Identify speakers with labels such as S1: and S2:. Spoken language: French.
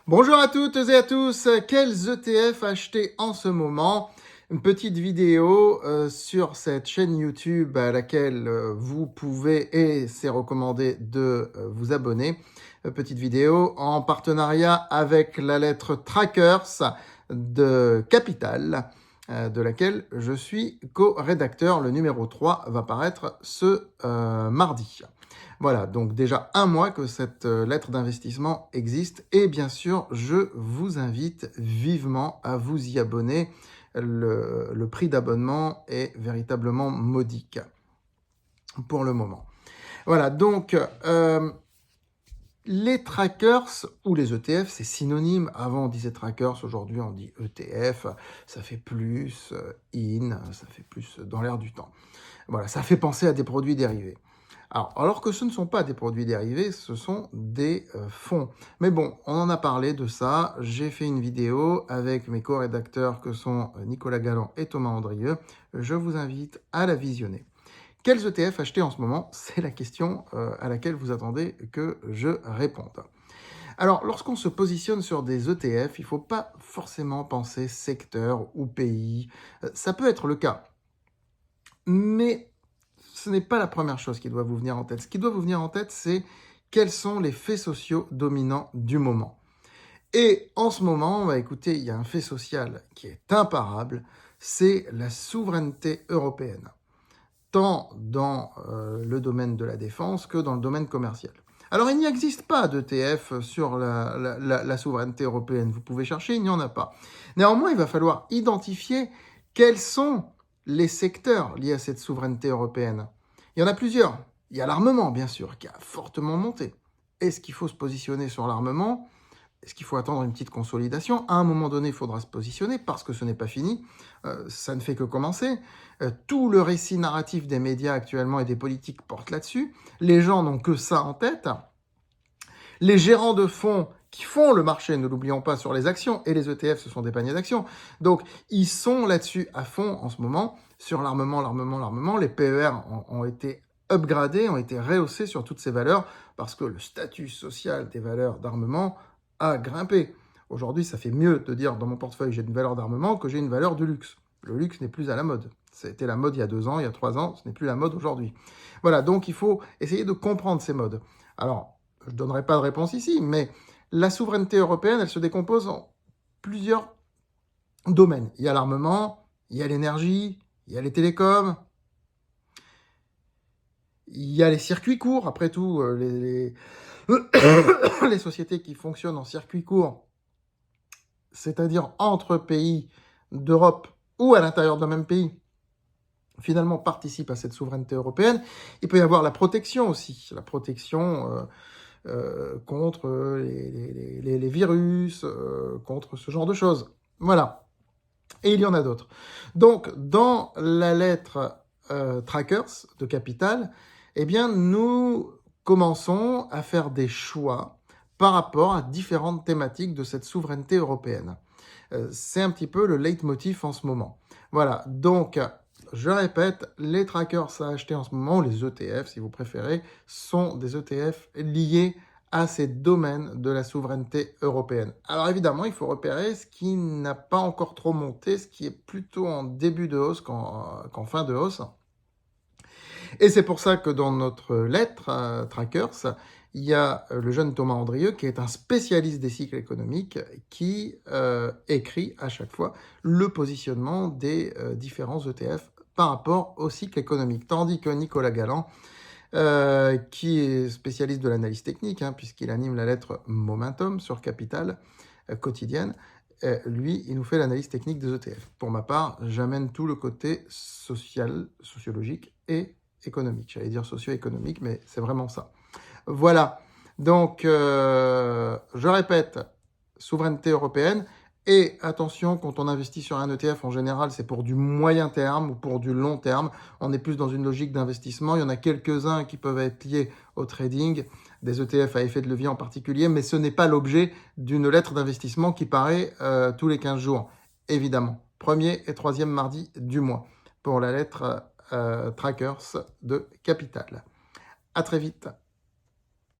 S1: Bonjour à toutes et à tous, quels ETF acheter en ce moment? Une petite vidéo sur cette chaîne YouTube à laquelle vous pouvez, et c'est recommandé de vous abonner. Petite vidéo en partenariat avec la lettre Trackers de Capital, de laquelle je suis co-rédacteur. Le numéro 3 va paraître ce mardi. Voilà, donc déjà un mois que cette lettre d'investissement existe et bien sûr, je vous invite vivement à vous y abonner. Le prix d'abonnement est véritablement modique pour le moment. Voilà, donc les trackers ou les ETF, c'est synonyme. Avant, on disait trackers, aujourd'hui, on dit ETF. Ça fait plus ça fait plus dans l'air du temps. Voilà, ça fait penser à des produits dérivés. Alors que ce ne sont pas des produits dérivés, ce sont des fonds. Mais bon, on en a parlé de ça. J'ai fait une vidéo avec mes co-rédacteurs que sont Nicolas Galland et Thomas Andrieux. Je vous invite à la visionner. Quels ETF acheter en ce moment? C'est la question à laquelle vous attendez que je réponde. Alors, lorsqu'on se positionne sur des ETF, il ne faut pas forcément penser secteur ou pays. Ça peut être le cas. Mais ce n'est pas la première chose qui doit vous venir en tête. Ce qui doit vous venir en tête, c'est quels sont les faits sociaux dominants du moment. Et en ce moment, écoutez, il y a un fait social qui est imparable, c'est la souveraineté européenne, tant dans le domaine de la défense que dans le domaine commercial. Alors, il n'y existe pas d'ETF sur la souveraineté européenne. Vous pouvez chercher, il n'y en a pas. Néanmoins, il va falloir identifier quels sont les secteurs liés à cette souveraineté européenne. Il y en a plusieurs. Il y a l'armement, bien sûr, qui a fortement monté. Est-ce qu'il faut se positionner sur l'armement? Est-ce qu'il faut attendre une petite consolidation? À un moment donné, il faudra se positionner parce que ce n'est pas fini. Ça ne fait que commencer. Tout le récit narratif des médias actuellement et des politiques porte là-dessus. Les gens n'ont que ça en tête. Les gérants de fonds qui font le marché, ne l'oublions pas, sur les actions, et les ETF, ce sont des paniers d'actions. Donc, ils sont là-dessus à fond en ce moment, sur l'armement. Les PER ont été upgradés, ont été rehaussés sur toutes ces valeurs, parce que le statut social des valeurs d'armement a grimpé. Aujourd'hui, ça fait mieux de dire dans mon portefeuille j'ai une valeur d'armement que j'ai une valeur de luxe. Le luxe n'est plus à la mode. C'était la mode il y a 2 ans, il y a 3 ans, ce n'est plus la mode aujourd'hui. Voilà, donc il faut essayer de comprendre ces modes. Alors, je ne donnerai pas de réponse ici, mais la souveraineté européenne, elle se décompose en plusieurs domaines. Il y a l'armement, il y a l'énergie, il y a les télécoms, il y a les circuits courts. Après tout, les sociétés qui fonctionnent en circuit court, c'est-à-dire entre pays d'Europe ou à l'intérieur d'un même pays, finalement participent à cette souveraineté européenne. Il peut y avoir la protection aussi, la protection contre les virus, contre ce genre de choses. Voilà. Et il y en a d'autres. Donc, dans la lettre Trackers de Capital, eh bien, nous commençons à faire des choix par rapport à différentes thématiques de cette souveraineté européenne. C'est un petit peu le leitmotiv en ce moment. Voilà, donc je répète, les trackers à acheter en ce moment, les ETF si vous préférez, sont des ETF liés à ces domaines de la souveraineté européenne. Alors évidemment, il faut repérer ce qui n'a pas encore trop monté, ce qui est plutôt en début de hausse qu'en fin de hausse. Et c'est pour ça que dans notre lettre Trackers, il y a le jeune Thomas Andrieux, qui est un spécialiste des cycles économiques, qui écrit à chaque fois le positionnement des différents ETF par rapport au cycle économique. Tandis que Nicolas Galland, qui est spécialiste de l'analyse technique, puisqu'il anime la lettre Momentum sur Capital quotidienne, lui, il nous fait l'analyse technique des ETF. Pour ma part, j'amène tout le côté social, sociologique et économique. J'allais dire socio-économique, mais c'est vraiment ça. Voilà. Donc, je répète, souveraineté européenne. Et attention, quand on investit sur un ETF, en général, c'est pour du moyen terme ou pour du long terme. On est plus dans une logique d'investissement. Il y en a quelques-uns qui peuvent être liés au trading, des ETF à effet de levier en particulier, mais ce n'est pas l'objet d'une lettre d'investissement qui paraît tous les 15 jours, évidemment. Premier et troisième mardi du mois pour la lettre Trackers de Capital. À très vite.